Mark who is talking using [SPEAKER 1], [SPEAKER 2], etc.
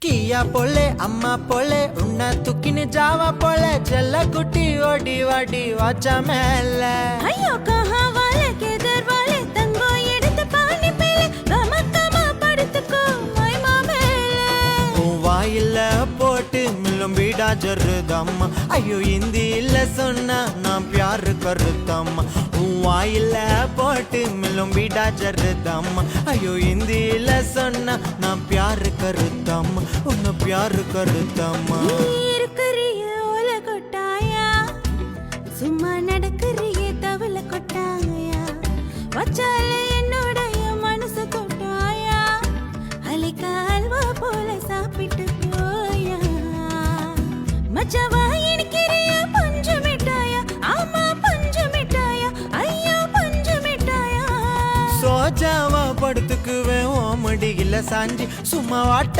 [SPEAKER 1] கியா போலே அம்மா போலே உன்னை தூக்கின்னு ஜாவா போலே செல்ல குட்டி ஓடி வாடி வாச்சா மேல
[SPEAKER 2] ஐயோ கஹா வாலே கேதர் வாலே தங்கோ எடுத்து பானி பேலே கமக்கமா படுத்துக்கோ மைமா மேலே
[SPEAKER 1] உன் வாயில போட்டு மில்லும் பீடா ஜருதம்மா ஐயோ ஹிந்தியில சொன்னா நான் பியாரு கருத்தம்மா உன் வாயில போட்டு மில்லும் பீடா ஜருதம்மா ஐயோ ஹிந்தியில சொன்னா நான் பியாரு கருத்தம்மா உன்னை பியாரு கருத்தம்மா
[SPEAKER 2] இருக்கிறிய ஓல கொட்டாயா சும்மா நடக்கிறிய தவள கொட்டாயா வச்சால என்னோடைய மனசு தொட்டாயா அலிக்க அல்வா போல சாப்பிட்டு போயா மச்சவா இனிக்கிறிய பஞ்சு மிட்டாயா ஆமா பஞ்சு மிட்டாயா ஐயோ பஞ்சு மிட்டாயா
[SPEAKER 1] சோஜாவா படுத்துக்குவேன் ஓ மடியில சாஞ்சி சும்மா வாட்ட